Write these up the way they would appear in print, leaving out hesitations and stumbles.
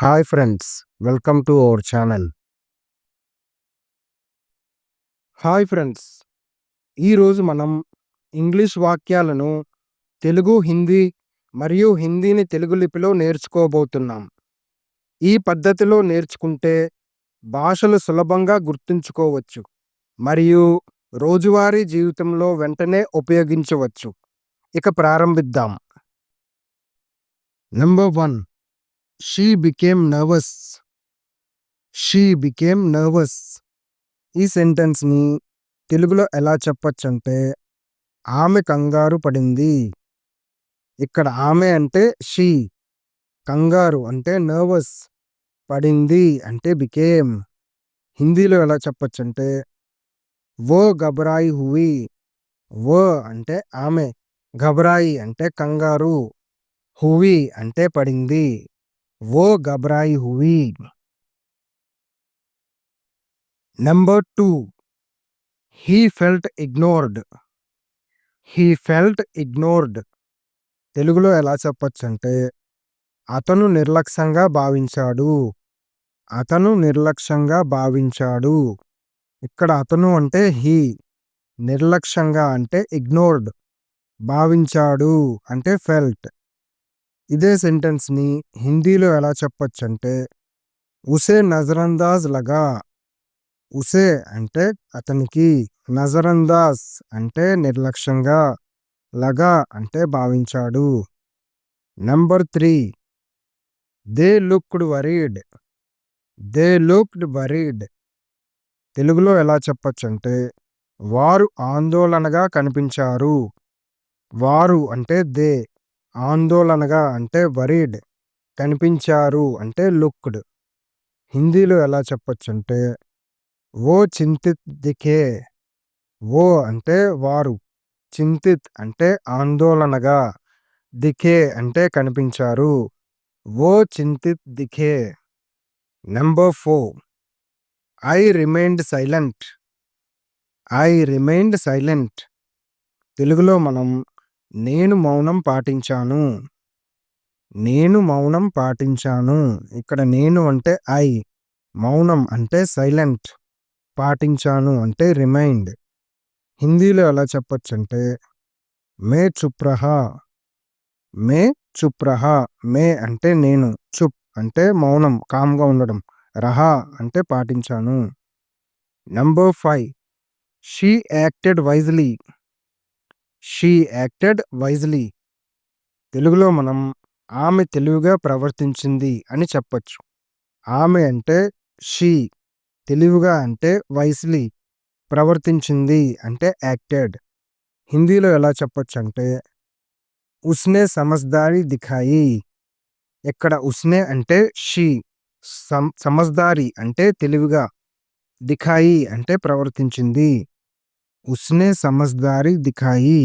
Hi friends, welcome to our channel. Hi friends, ఈరోజు మనం English వాక్యాలను తెలుగు, హిందీ మరియు హిందీని తెలుగు లిపిలో నేర్చుకోబోతున్నాం. ఈ పద్ధతిలో నేర్చుకుంటే భాషలు సులభంగా గుర్తుంచుకోవచ్చు మరియు రోజువారీ జీవితంలో వెంటనే ఉపయోగించవచ్చు. ఇక ప్రారంభిద్దాం. Number 1. She became nervous. She became nervous. ఈ సెంటెన్స్‌ని తెలుగులో ఎలా చెప్పొచ్చంటే, ఆమె కంగారు పడింది. ఇక్కడ ఆమె అంటే షీ, కంగారు అంటే నర్వస్, పడింది అంటే బికేమ్. హిందీలో ఎలా చెప్పొచ్చంటే, వో ఘబరాయి హుయి. వో అంటే ఆమె, ఘబరాయి అంటే కంగారు, హుయి అంటే పడింది. వో ఘబరాయి హుయి. Number 2. He felt ignored. He felt ignored. తెలుగులో ఎలా చెప్పొచ్చంటే, అతను నిర్లక్ష్యంగా భావించాడు. అతను నిర్లక్ష్యంగా భావించాడు. ఇక్కడ అతను అంటే హీ, నిర్లక్ష్యంగా అంటే ఇగ్నోర్డ్, భావించాడు అంటే ఫెల్ట్. ఇదే సెంటెన్స్‌ని హిందీలో ఎలా చెప్పొచ్చంటే, ఉసే నజరందాజ్ లగా. ఉసే అంటే అతనికి, నజరందాజ్ అంటే నిర్లక్ష్యంగా, లగా అంటే భావించాడు. Number 3. They looked worried. They looked worried. తెలుగులో ఎలా చెప్పొచ్చంటే, వారు ఆందోళనగా కనిపించారు. వారు అంటే దే, ఆందోళనగా అంటే వరీడ్, కనిపించారు అంటే లుక్డ్. హిందీలో ఎలా చెప్పొచ్చంటే, వో చింతిత్ దిఖే. వో అంటే వారు, చింతిత్ అంటే ఆందోళనగా, దిఖే అంటే కనిపించారు. వో చింతిత్ దిఖే. Number 4. I remained silent. I remained silent. తెలుగులో మనం నేను మౌనం పాటించాను. నేను మౌనం పాటించాను. ఇక్కడ నేను అంటే ఐ, మౌనం అంటే సైలెంట్, పాటించాను అంటే రిమైండ్. హిందీలో ఎలా చెప్పొచ్చంటే, మే చుప్ రహా. మే చుప్ రహా. మే అంటే నేను, చుప్ అంటే మౌనం, కామ్‌గా ఉండడం, రహా అంటే పాటించాను. Number 5. She acted wisely. She acted wisely. తెలుగులో మనం ఆమె తెలివిగా ప్రవర్తించింది అని చెప్పొచ్చు. ఆమె అంటే షీ, తెలివిగా అంటే వైస్‌లీ, ప్రవర్తించింది అంటే యాక్టెడ్. హిందీలో ఎలా చెప్పొచ్చంటే, ఉస్నే సమజ్‌దారీ దిఖాయి. ఇక్కడ ఉస్నే అంటే షీ, సమజ్‌దారీ అంటే తెలివిగా, దిఖాయి అంటే ప్రవర్తించింది. ఉస్నే సమజ్‌దారీ దిఖాయి.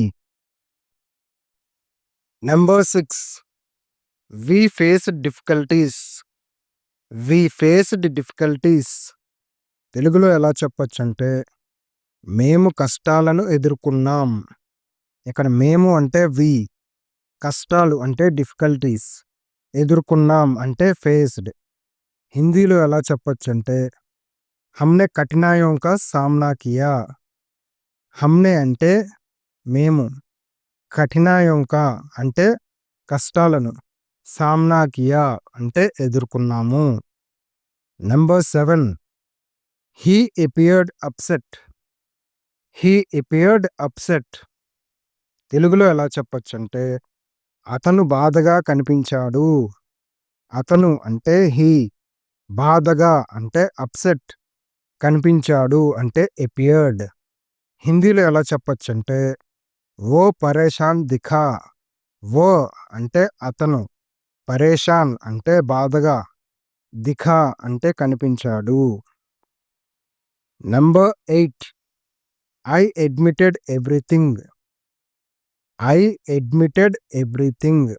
నంబర్ 6. వి ఫేస్డ్ డిఫికల్టీస్. వి ఫేస్డ్ డిఫికల్టీస్. తెలుగులో ఎలా చెప్పొచ్చంటే, మేము కష్టాలను ఎదుర్కొన్నాం. ఇక్కడ మేము అంటే వి, కష్టాలు అంటే డిఫికల్టీస్, ఎదుర్కొన్నాం అంటే ఫేస్డ్. హిందీలో ఎలా చెప్పొచ్చంటే, హమ్నే కఠినాయోం కా సామ్నా కియా. హమ్నే అంటే మేము, కఠినాయోం కా అంటే కష్టాలను, సామ్నా కియా అంటే ఎదుర్కొన్నాము. Number 7. He appeared upset. He appeared upset. తెలుగులో ఎలా చెప్పొచ్చంటే, అతను బాధగా కనిపించాడు. అతను అంటే హీ, బాధగా అంటే అప్సెట్, కనిపించాడు అంటే అపియర్డ్. హిందీలో ఎలా చెప్పొచ్చంటే, వో పరేషాన్ దిఖా. వో అంటే అతను, పరేషాన్ అంటే బాధగా, దిఖా అంటే కనిపించాడు. Number 8. I admitted everything. I admitted everything.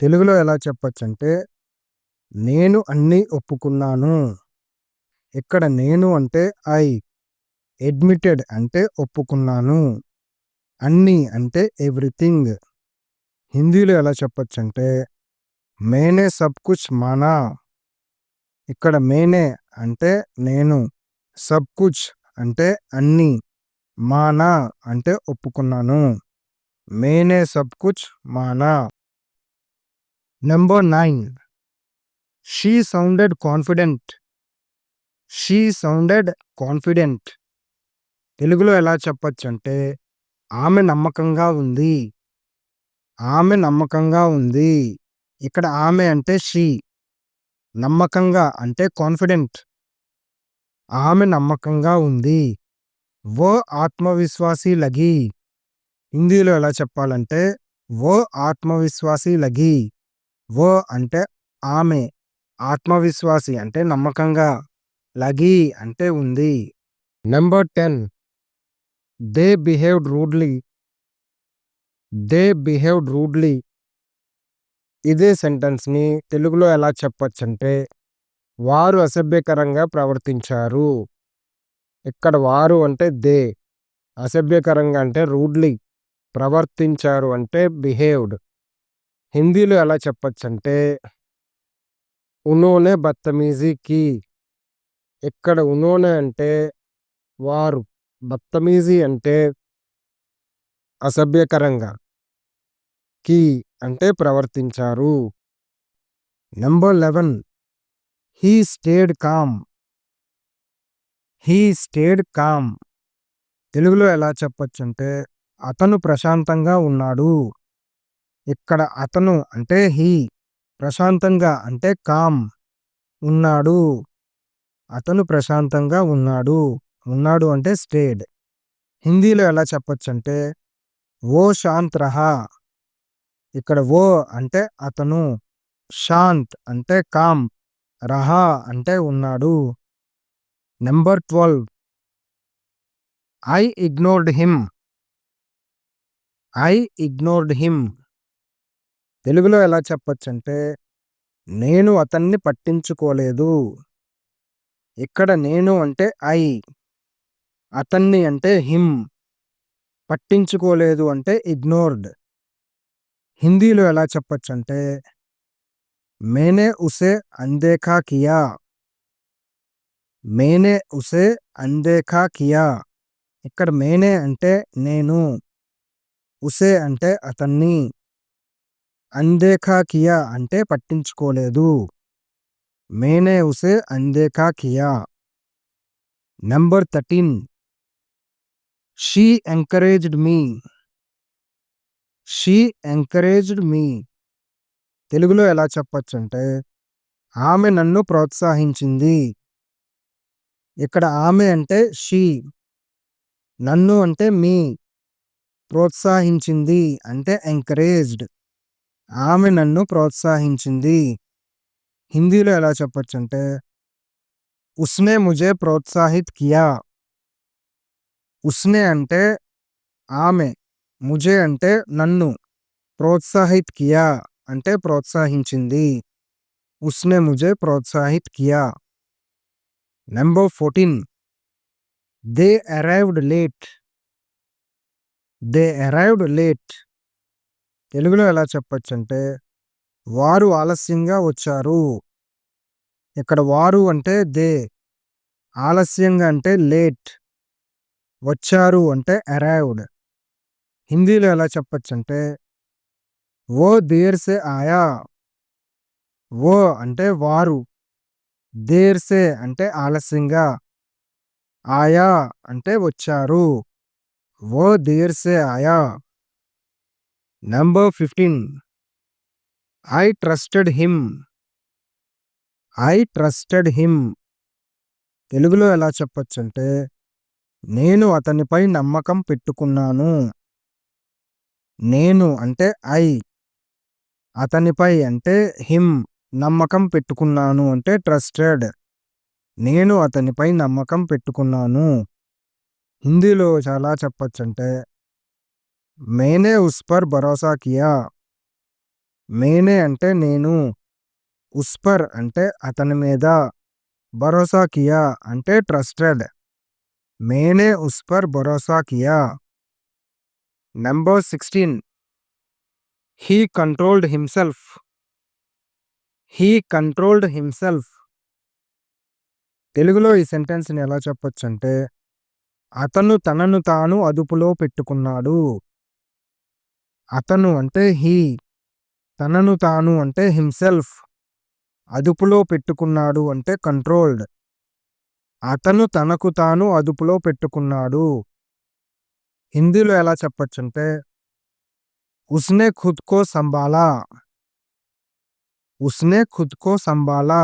తెలుగులో ఎలా చెప్పొచ్చంటే, నేను అన్నీ ఒప్పుకున్నాను. ఇక్కడ నేను అంటే ఐ, అడ్మిటెడ్ అంటే ఒప్పుకున్నాను, అన్నీ అంటే ఎవ్రీథింగ్. హిందీలో ఎలా చెప్పొచ్చంటే, మేనే సబ్ కుచ్ మానా. ఇక్కడ మేనే అంటే నేను, సబ్ కుచ్ అంటే అన్నీ, మానా అంటే ఒప్పుకున్నాను. మేనే సబ్ కుచ్ మానా. Number 9. She sounded confident. She sounded confident. తెలుగులో ఎలా చెప్పొచ్చంటే ఆమె నమ్మకంగా ఉంది. ఆమె నమ్మకంగా ఉంది. ఇక్కడ ఆమె అంటే షీ, నమ్మకంగా అంటే కాన్ఫిడెంట్. ఆమె నమ్మకంగా ఉంది. వో ఆత్మవిశ్వాసీ లగి. హిందీలో ఎలా చెప్పాలంటే వో ఆత్మవిశ్వాసీ లగి. వో అంటే ఆమె, ఆత్మవిశ్వాసి అంటే నమ్మకంగా, లగి అంటే ఉంది. Number 10. They behaved rudely. They behaved rudely. ఇదే సెంటెన్స్ని తెలుగులో ఎలా చెప్పొచ్చంటే వారు అసభ్యకరంగా ప్రవర్తించారు. ఇక్కడ వారు అంటే దే, అసభ్యకరంగా అంటే రూడ్లీ, ప్రవర్తించారు అంటే బిహేవ్డ్. హిందీలో ఎలా చెప్పొచ్చంటే ఉనోనే బత్తమీజీ కీ. ఇక్కడ ఉనోనే అంటే వారు, బత్తమీజీ అంటే అసభ్యకరంగా, కీ అంటే ప్రవర్తించారు. Number 11. He stayed calm. He stayed calm. తెలుగులో ఎలా చెప్పొచ్చంటే అతను ప్రశాంతంగా ఉన్నాడు. ఇక్కడ అతను అంటే హీ, ప్రశాంతంగా అంటే కామ్, ఉన్నాడు. అతను ప్రశాంతంగా ఉన్నాడు. ఉన్నాడు అంటే స్టేడ్. హిందీలో ఎలా చెప్పొచ్చంటే వో శాంత్ రహా. ఇక్కడ వో అంటే అతను, శాంత్ అంటే కామ్, రహా అంటే ఉన్నాడు. Number 12. I ignored him. I ignored him. తెలుగులో ఎలా చెప్పొచ్చంటే నేను అతన్ని పట్టించుకోలేదు. ఇక్కడ నేను అంటే ఐ, అతన్ని అంటే హిమ్, పట్టించుకోలేదు అంటే ఇగ్నోర్డ్. హిందీలో ఎలా చెప్పొచ్చంటే మేనే ఉసే అన్దేఖా కియా. మేనే ఉసే అన్దేఖా కియా. ఇక్కడ మేనే అంటే నేను, ఉసే అంటే అతన్ని, అన్దేఖా కియా అంటే పట్టించుకోలేదు. మేనే ఉసే అన్దేఖా కియా. Number 13. She encouraged me. She encouraged me. తెలుగులో ఎలా చెప్పొచ్చంటే ఆమె నన్ను ప్రోత్సహించింది. ఇక్కడ ఆమె అంటే షీ, నన్ను అంటే మీ, ప్రోత్సహించింది అంటే ఎంకరేజ్డ్. ఆమె నన్ను ప్రోత్సహించింది. హిందీలో ఎలా చెప్పొచ్చంటే ఉస్నే ముజే ప్రోత్సాహిత్ కియా. ఉస్నే అంటే ఆమె, ముజే అంటే నన్ను, ప్రోత్సాహిత్ కియా అంటే ప్రోత్సహించింది. ఉస్నే ముజే ప్రోత్సాహిత్ కియా. Number 14. They arrived late. They arrived late. తెలుగులో ఎలా చెప్పొచ్చంటే వారు ఆలస్యంగా వచ్చారు. ఇక్కడ వారు అంటే దే, ఆలస్యంగా అంటే లేట్, వచ్చారు అంటే అరైవ్డ్. హిందీలో ఎలా చెప్పొచ్చంటే ఓ దేర్ సే ఆయా. ఓ అంటే వారు, దేర్ సే అంటే ఆలస్యంగా, ఆయా అంటే వచ్చారు. ఓ దేర్ సే ఆయా. Number 15. I trusted him. I trusted him. తెలుగులో ఎలా చెప్పొచ్చంటే నేను అతనిపై నమ్మకం పెట్టుకున్నాను. నేను అంటే ఐ, అతనిపై అంటే హిమ్, నమ్మకం పెట్టుకున్నాను అంటే ట్రస్టెడ్. నేను అతనిపై నమ్మకం పెట్టుకున్నాను. హిందీలో చాలా చెప్పొచ్చంటే మేనే ఉస్ పర్ భరోసా కియా. మేనే అంటే నేను, ఉస్ పర్ అంటే అతని మీద, భరోసా కియా అంటే trusted. మేనే use per Bharosa Kia. Number 16. He controlled himself. He controlled himself. తెలుగులో ఈ సెంటెన్స్‌ని ఎలా చెప్పొచ్చంటే, అతను తనను తాను అదుపులో పెట్టుకున్నాడు. అతను అంటే హీ, తనను తాను అంటే హిమ్సెల్ఫ్, అదుపులో పెట్టుకున్నాడు అంటే కంట్రోల్డ్. అతను తనకు తాను అదుపులో పెట్టుకున్నాడు. హిందీలో ఎలా చెప్పొచ్చంటే, ఉస్నే ఖుద్ కో సంభాలా. ఉస్నే ఖుద్ కో సంభాలా.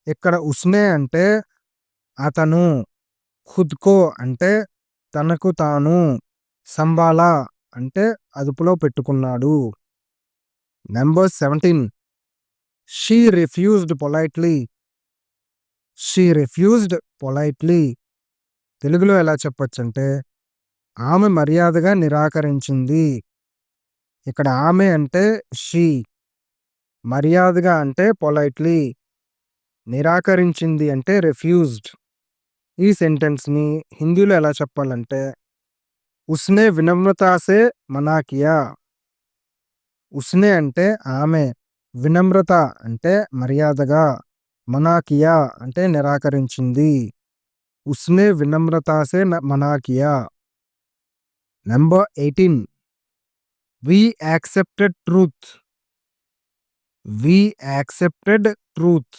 ఇక్కడ ఉస్నే అంటే అతను, ఖుద్ కో అంటే తనకు తాను, సంభాలా అంటే అదుపులో పెట్టుకున్నాడు. Number 17. She refused politely. She refused politely. తెలుగులో ఎలా చెప్పొచ్చంటే, ఆమె మర్యాదగా నిరాకరించింది. ఇక్కడ ఆమె అంటే షీ, మర్యాదగా అంటే పొలైట్లీ, నిరాకరించింది అంటే రిఫ్యూజ్డ్. ఈ సెంటెన్స్‌ని హిందీలో ఎలా చెప్పాలంటే, ఉస్నే వినమ్రతా సే మనా కియా. ఉస్నే అంటే ఆమె, వినమ్రత అంటే మర్యాదగా, మనా కియా అంటే నిరాకరించింది. ఉస్నే వినమ్రతా సే మనా కియా. నంబర్ 18. వి యాక్సెప్టెడ్ ట్రూత్. వి యాక్సెప్టెడ్ ట్రూత్.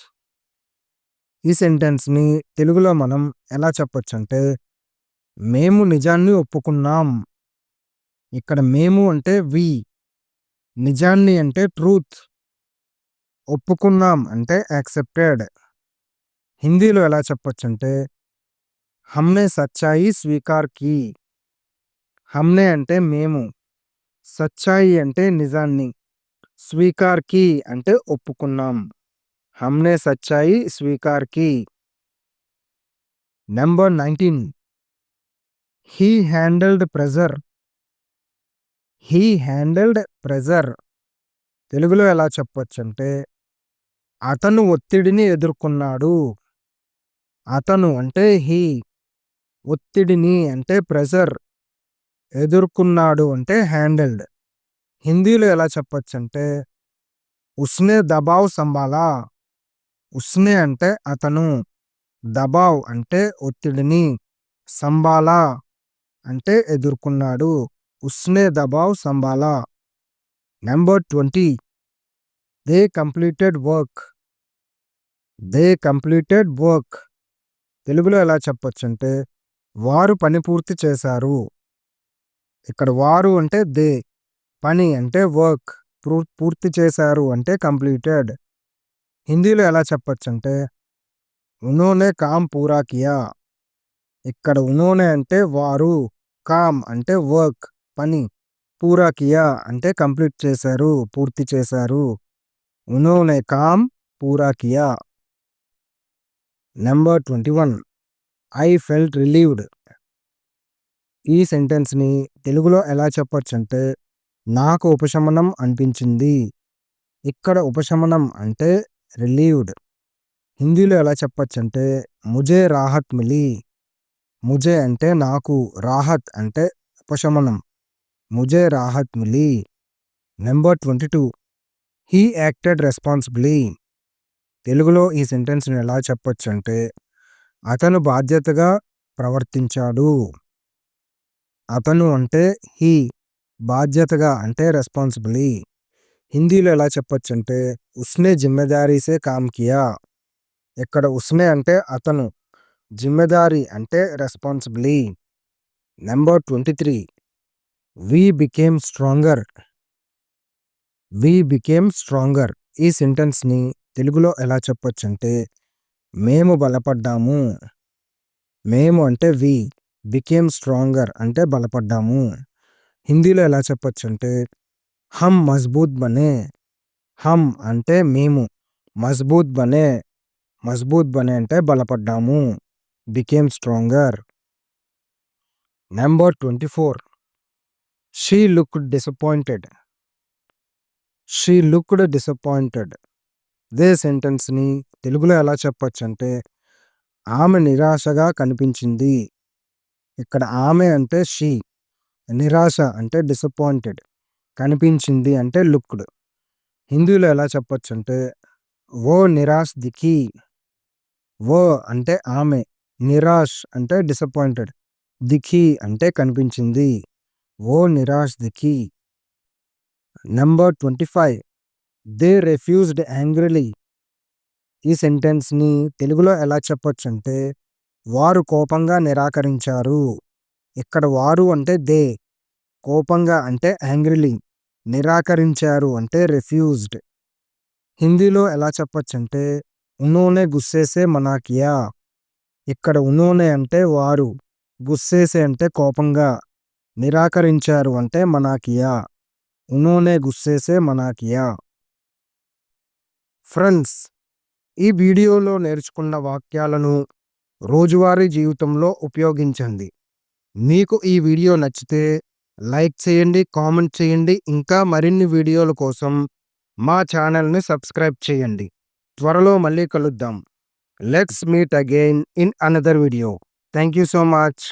ఈ సెంటెన్స్‌ని తెలుగులో మనం ఎలా చెప్పొచ్చంటే, మేము నిజాన్ని ఒప్పుకున్నాం. ఇక్కడ మేము అంటే వి, నిజాన్ని అంటే ట్రూత్, ఒప్పుకున్నాం అంటే యాక్సెప్టెడ్. హిందీలో ఎలా చెప్పొచ్చంటే, హమ్నే సచ్చాయి స్వీకార్ కీ. హమ్నే అంటే మేము, సచ్చాయి అంటే నిజాన్ని, స్వీకార్ కీ అంటే ఒప్పుకున్నాం. హమ్నే సచ్చాయి స్వీకార్ కీ. Number 19. He handled pressure. He handled pressure. తెలుగులో ఎలా చెప్పొచ్చంటే, అతను ఒత్తిడిని ఎదుర్కొన్నాడు. అతను అంటే హీ, ఒత్తిడిని అంటే ప్రెజర్, ఎదుర్కొన్నాడు అంటే హ్యాండిల్డ్. హిందీలో ఎలా చెప్పొచ్చంటే, ఉస్నే దబావ్ సంభాలా. ఉస్నే అంటే అతను, దబావ్ అంటే ఒత్తిడిని, సంభాలా అంటే ఎదుర్కొన్నాడు. ఉస్నే దబావ్ సంభాలా. Number 20. They completed work. They completed work. తెలుగులో ఎలా చెప్పొచ్చంటే, వారు పని పూర్తి చేశారు. ఇక్కడ వారు అంటే దే, పని అంటే వర్క్, పూర్తి చేశారు అంటే కంప్లీటెడ్. హిందీలో ఎలా చెప్పొచ్చంటే, ఉనోనే కామ్ పూరా కియా. ఇక్కడ ఉనోనే అంటే వారు, కామ్ అంటే వర్క్, పని, పూరా కియా అంటే కంప్లీట్ చేశారు, పూర్తి చేశారు. ఉనోనే కామ్ పూరా Kia. Number 21. I felt relieved. ఈ సెంటెన్స్‌ని తెలుగులో ఎలా చెప్పొచ్చంటే, నాకు ఉపశమనం అనిపించింది. ఇక్కడ ఉపశమనం అంటే రిలీవ్డ్. హిందీలో ఎలా చెప్పొచ్చంటే, ముజే రాహత్ మిలీ. ముజే అంటే నాకు, రాహత్ అంటే ఉపశమనం, ముజే రాహత్ మిలీ. నంబర్ 22. He acted responsibly. తెలుగులో ఈ సెంటెన్స్‌ని ఎలా చెప్పొచ్చంటే, అతను బాధ్యతగా ప్రవర్తించాడు. అతను అంటే హీ, బాధ్యతగా అంటే రెస్పాన్సిబ్లీ. హిందీలో ఎలా చెప్పొచ్చంటే, ఉస్నే జిమ్మేదారీ సే కామ్ కియా. ఇక్కడ ఉస్నే అంటే అతను, జిమ్మేదారీ అంటే responsibly. Number 23. We became stronger. We became stronger. ఈ సెంటెన్స్‌ని తెలుగులో ఎలా చెప్పొచ్చంటే, మేము బలపడ్డాము. మేము అంటే వి, బికేమ్ స్ట్రాంగర్ అంటే బలపడ్డాము. హిందీలో ఎలా చెప్పొచ్చంటే, హమ్ మజ్బూత్ బనే. హమ్ అంటే మేము, మజ్బూత్ బనే, మజ్బూత్ బనే అంటే బలపడ్డాము, became stronger. Number 24. She looked disappointed. She looked disappointed. ఇదే సెంటెన్స్‌ని తెలుగులో ఎలా చెప్పొచ్చంటే, ఆమె నిరాశగా కనిపించింది. ఇక్కడ ఆమె అంటే షీ, నిరాశ అంటే డిసప్పాయింటెడ్, కనిపించింది అంటే లుక్డ్. హిందీలో ఎలా చెప్పొచ్చంటే, वो निराश दिखी. वो అంటే ఆమె. నిరాష్ అంటే డిసప్పాయింటెడ్. దిఖి అంటే కనిపించింది. वो निराश दिखी. Number 25 they refused angrily. ఈ సెంటెన్స్‌ని తెలుగులో ఎలా చెప్పొచ్చంటే వారు కోపంగా నిరాకరించారు. ఇక్కడ వారు అంటే దే, కోపంగా అంటే యాంగ్రీలీ, నిరాకరించారు అంటే రిఫ్యూజ్డ్. హిందీలో ఎలా చెప్పొచ్చంటే ఉన్హోనే గుస్సే సే మనా కియా. ఇక్కడ ఉన్హోనే అంటే వారు, గుస్సే సే అంటే కోపంగా, నిరాకరించారు అంటే మనా కియా. ఉన్హోనే గుస్సే సే మనా కియా. ఫ్రెండ్స్, ఈ వీడియోలో నేర్చుకున్న వాక్యాలను రోజువారీ జీవితంలో ఉపయోగించండి. మీకు ఈ వీడియో నచ్చితే లైక్ చేయండి, కామెంట్ చేయండి. ఇంకా మరిన్ని వీడియోల కోసం మా ఛానల్‌ని సబ్స్క్రైబ్ చేయండి. త్వరలో మళ్ళీ కలుద్దాం. Let's meet again in another video. Thank you so much.